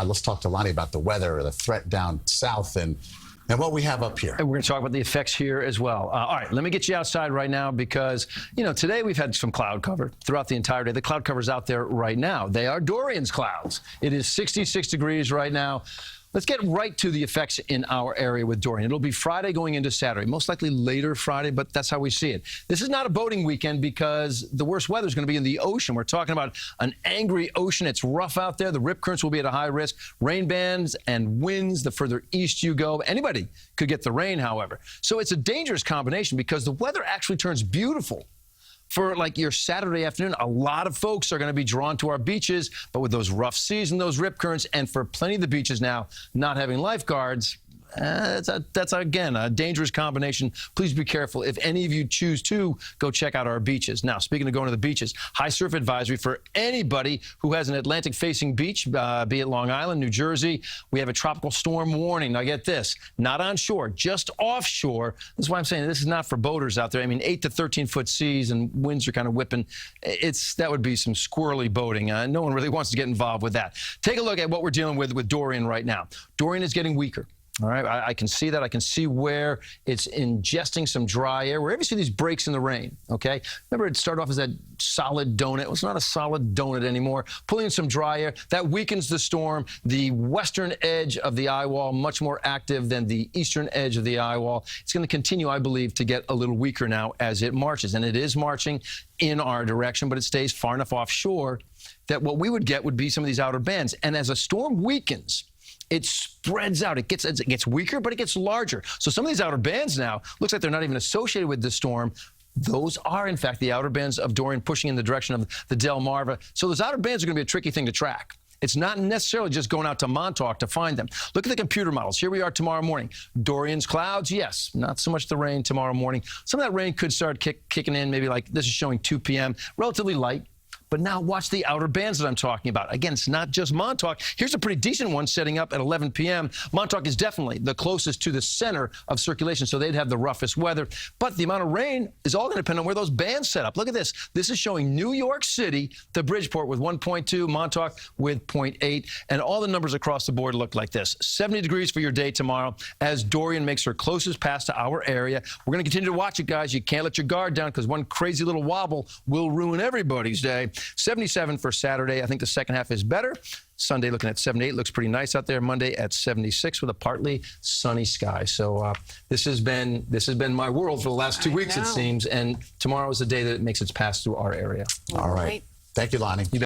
Let's talk to Lonnie about the weather, the threat down south, and what we have up here. And we're going to talk about the effects here as well. All right, let me get you outside right now because, you know, today we've had some cloud cover throughout the entire day. The cloud cover's out there right now. They are Dorian's clouds. It is 66 degrees right now. Let's get right to the effects in our area with Dorian. It'll be Friday going into Saturday, most likely later Friday, but that's how we see it. This is not a boating weekend because the worst weather is going to be in the ocean. We're talking about an angry ocean. It's rough out there. The rip currents will be at a high risk. Rain bands and winds, the further east you go. Anybody could get the rain, however. So it's a dangerous combination because the weather actually turns beautiful. For like your Saturday afternoon, a lot of folks are going to be drawn to our beaches, but with those rough seas and those rip currents, and for plenty of the beaches now not having lifeguards, that's again, a dangerous combination. Please be careful. If any of you choose to, go check out our beaches. Now, speaking of going to the beaches, high surf advisory for anybody who has an Atlantic-facing beach, be it Long Island, New Jersey. We have a tropical storm warning. Now, get this, not on shore, just offshore. This is why I'm saying this is not for boaters out there. I mean, 8 to 13-foot seas and winds are kind of whipping. That would be some squirrely boating. No one really wants to get involved with that. Take a look at what we're dealing with Dorian right now. Dorian is getting weaker. All right, I can see that. I can see where it's ingesting some dry air. Wherever you see these breaks in the rain, okay? Remember, it started off as that solid donut. Well, it's not a solid donut anymore. Pulling in some dry air, that weakens the storm. The western edge of the eye wall, much more active than the eastern edge of the eye wall. It's going to continue, I believe, to get a little weaker now as it marches. And it is marching in our direction, but it stays far enough offshore that what we would get would be some of these outer bands. And as a storm weakens, it spreads out. It gets weaker, but it gets larger. So some of these outer bands now, looks like they're not even associated with the storm. Those are, in fact, the outer bands of Dorian pushing in the direction of the Delmarva. So those outer bands are going to be a tricky thing to track. It's not necessarily just going out to Montauk to find them. Look at the computer models. Here we are tomorrow morning. Dorian's clouds, yes, not so much the rain tomorrow morning. Some of that rain could start kicking in, maybe like this is showing 2 p.m., relatively light. But now watch the outer bands that I'm talking about. Again, it's not just Montauk. Here's a pretty decent one setting up at 11 p.m. Montauk is definitely the closest to the center of circulation, so they'd have the roughest weather. But the amount of rain is all going to depend on where those bands set up. Look at this. This is showing New York City to Bridgeport with 1.2, Montauk with 0.8, and all the numbers across the board look like this. 70 degrees for your day tomorrow as Dorian makes her closest pass to our area. We're going to continue to watch it, guys. You can't let your guard down because one crazy little wobble will ruin everybody's day. 77 for Saturday. I think the second half is better. Sunday looking at 78. Looks pretty nice out there. Monday at 76 with a partly sunny sky. So this has been my world for the last 2 weeks, it seems. And tomorrow is the day that it makes its pass through our area. All right. Thank you, Lonnie.